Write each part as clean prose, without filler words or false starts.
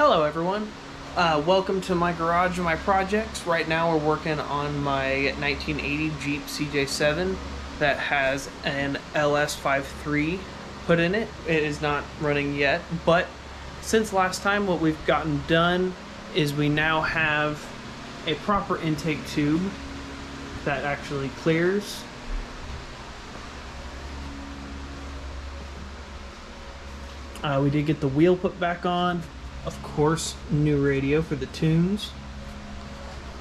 Hello everyone, welcome to my garage and my projects. Right now we're working on my 1980 Jeep CJ7 that has an LS53 put in it. It is not running yet, but since last time what we've gotten done is we now have a proper intake tube that actually clears. We did get the wheel put back on. Of course, new radio for the tunes.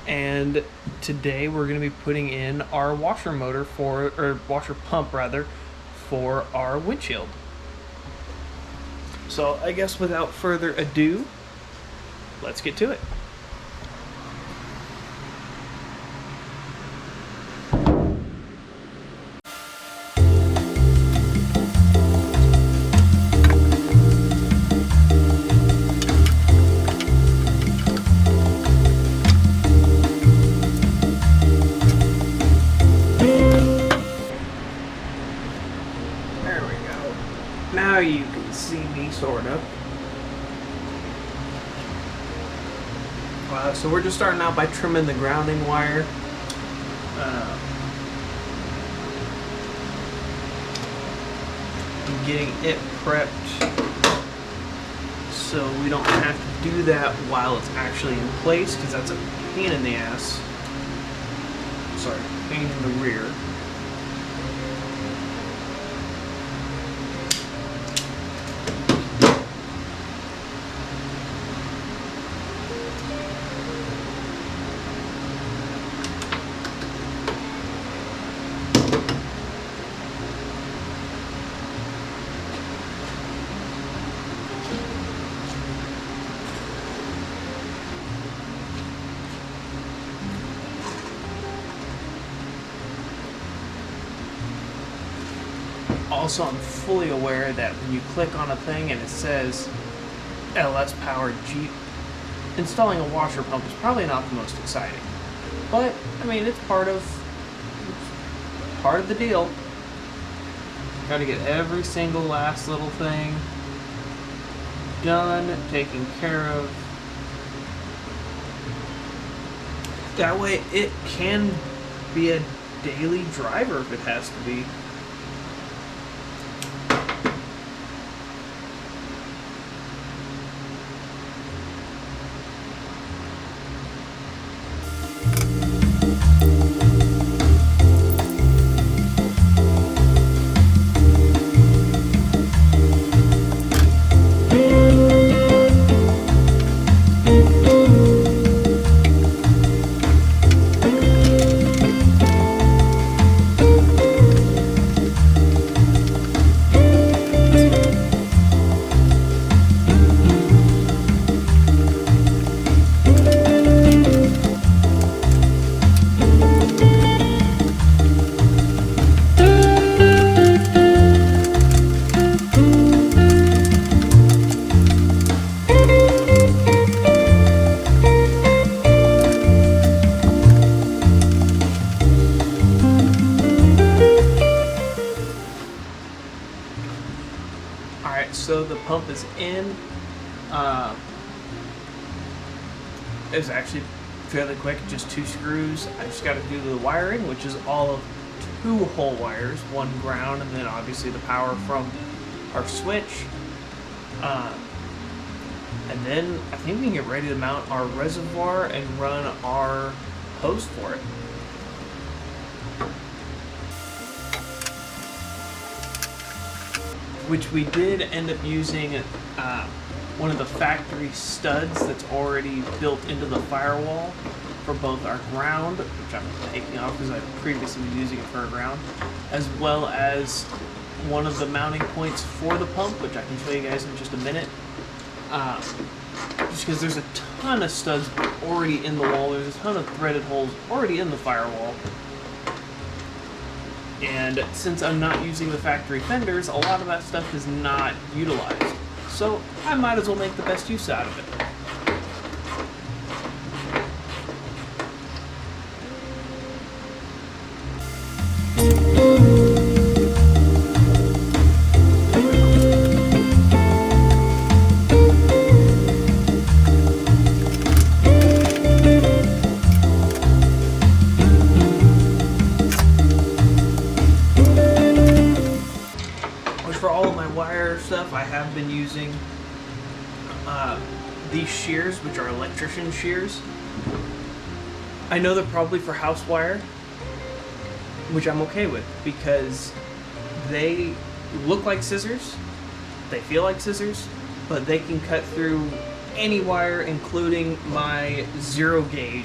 And today we're going to be putting in our washer motor washer pump rather, for our windshield. So I guess without further ado, let's get to it. Now you can see me, sort of. So we're just starting out by trimming the grounding wire. And getting it prepped so we don't have to do that while it's actually in place, because that's a pain in the ass. Sorry, pain in the rear. Also, I'm fully aware that when you click on a thing and it says LS powered Jeep, installing a washer pump is probably not the most exciting. But I mean, it's part of the deal. Got to get every single last little thing done, taken care of. That way, it can be a daily driver if it has to be. So the pump is in. It was actually fairly quick, just 2 screws. I just got to do the wiring, which is all of 2 whole wires, 1 ground, and then obviously the power from our switch. And then I think we can get ready to mount our reservoir and run our hose for it. Which we did end up using one of the factory studs that's already built into the firewall for both our ground, which I'm taking off because I've previously been using it for a ground, as well as one of the mounting points for the pump, which I can show you guys in just a minute. Just because there's a ton of studs already in the wall, there's a ton of threaded holes already in the firewall. And since I'm not using the factory fenders, a lot of that stuff is not utilized. So I might as well make the best use out of it. been using these shears, which are electrician shears. I know they're probably for house wire, which I'm okay with because they look like scissors, they feel like scissors, but they can cut through any wire, including my 0 gauge,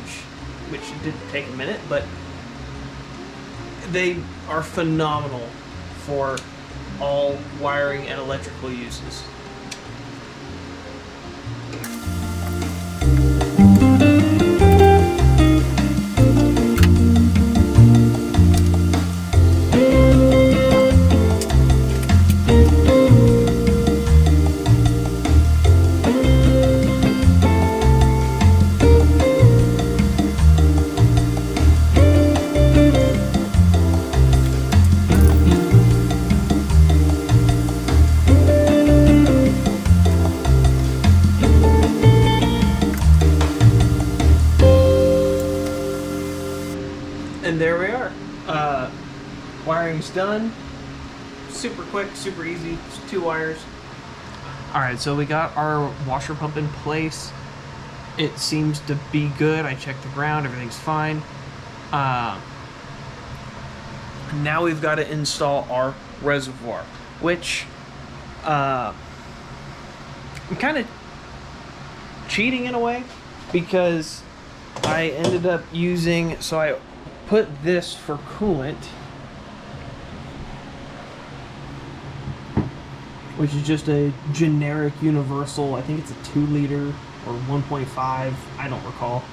which did take a minute, but they are phenomenal for all wiring and electrical uses. And there we are. Wiring's done. Super quick, super easy. Just 2 wires. Alright, so we got our washer pump in place. It seems to be good. I checked the ground, everything's fine. Now we've got to install our reservoir, which I'm kind of cheating in a way because I ended up using, so I put this for coolant, which is just a generic universal, I think it's a 2 liter or 1.5, I don't recall.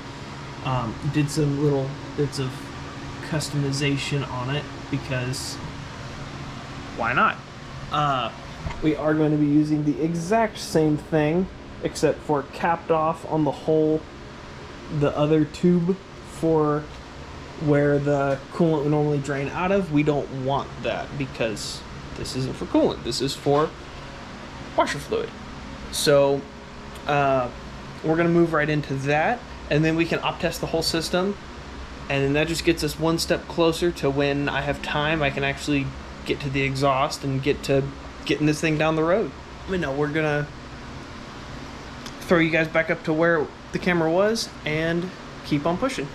Did some little bits of customization on it because why not? We are going to be using the exact same thing except for capped off on the hole, the other tube for where the coolant would normally drain out of. We don't want that because this isn't for coolant. This is for washer fluid. So we're going to move right into that, and then we can op test the whole system, and then that just gets us one step closer to when I have time I can actually get to the exhaust and get to getting this thing down the road. But no, we're going to throw you guys back up to where the camera was and keep on pushing.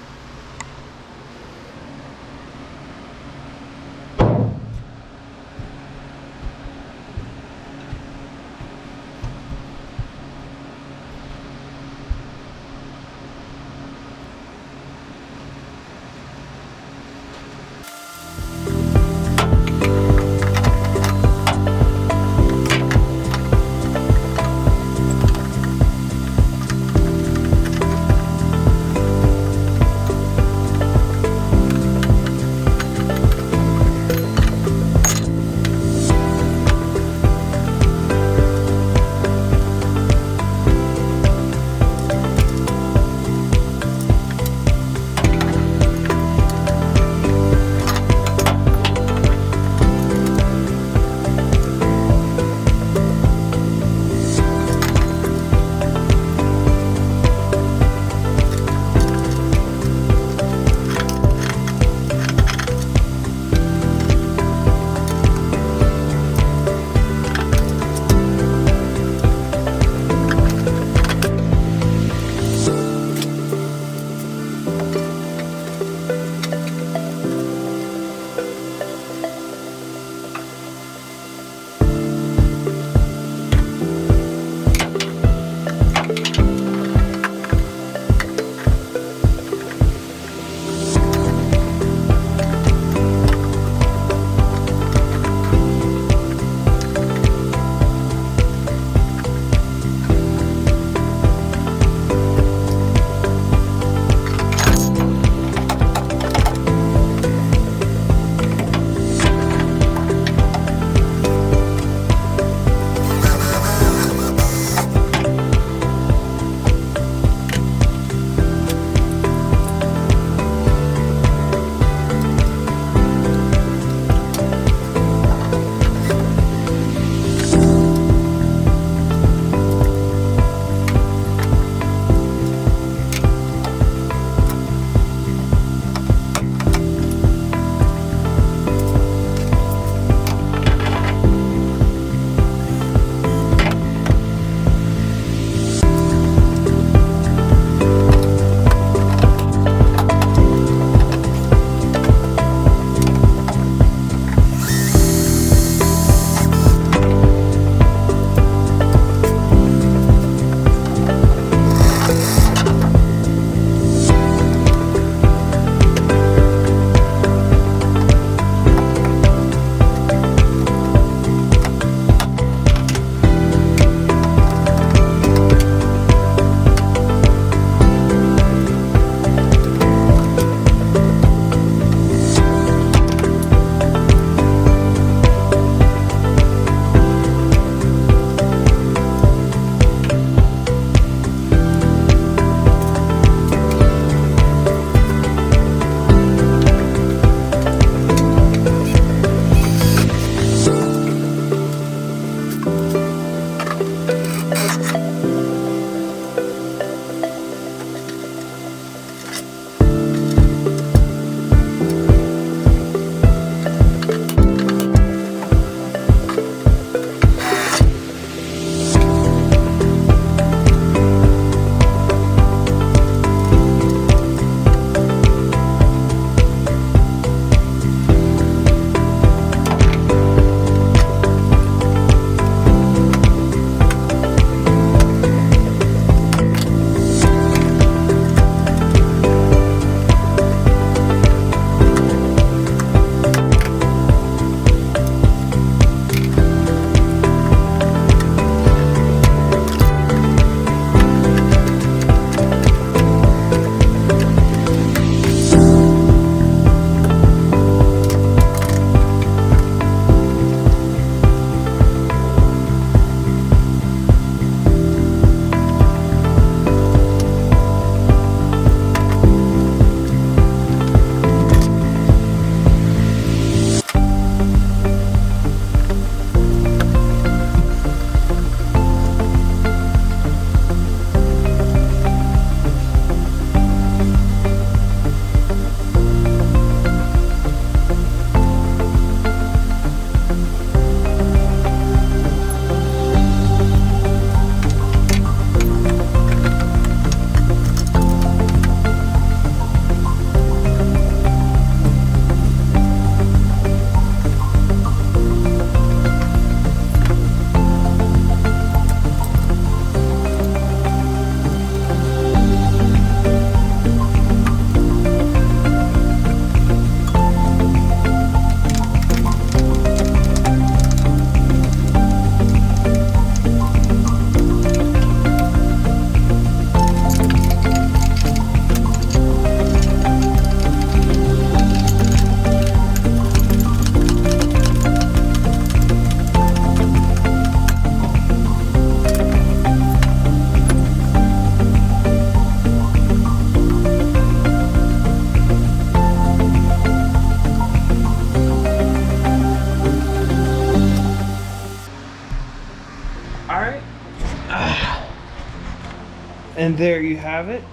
And there you have it.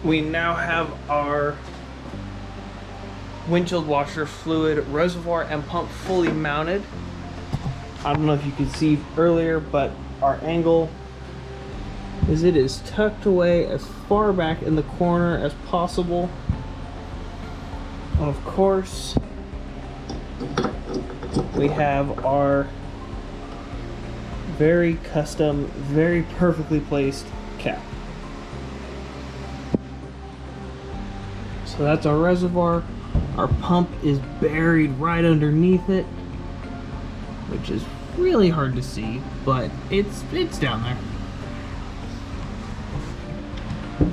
We now have our windshield washer fluid reservoir and pump fully mounted. I don't know if you could see earlier, but our angle is it is tucked away as far back in the corner as possible. And of course, we have our very custom, very perfectly placed cap. So that's our reservoir. Our pump is buried right underneath it, which is really hard to see, but it's down there.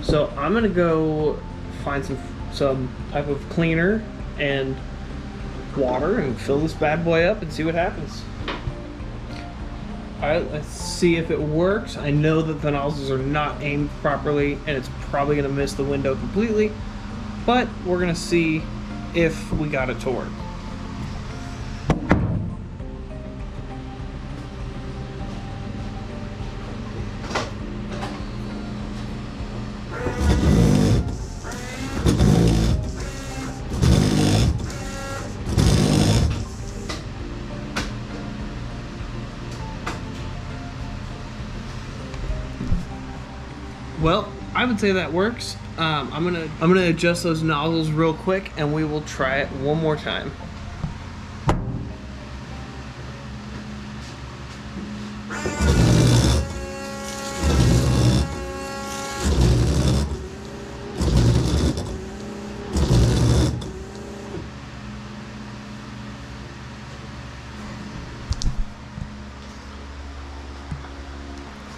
So I'm gonna go find some type of cleaner and water and fill this bad boy up and see what happens. Alright, let's see if it works. I know that the nozzles are not aimed properly and it's probably gonna miss the window completely, but we're gonna see if we got it to work. Well, I would say that works. I'm gonna adjust those nozzles real quick, and we will try it one more time.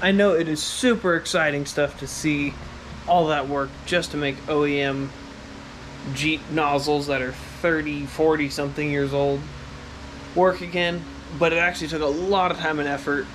I know it is super exciting stuff to see all that work just to make OEM Jeep nozzles that are 30, 40 something years old work again, but it actually took a lot of time and effort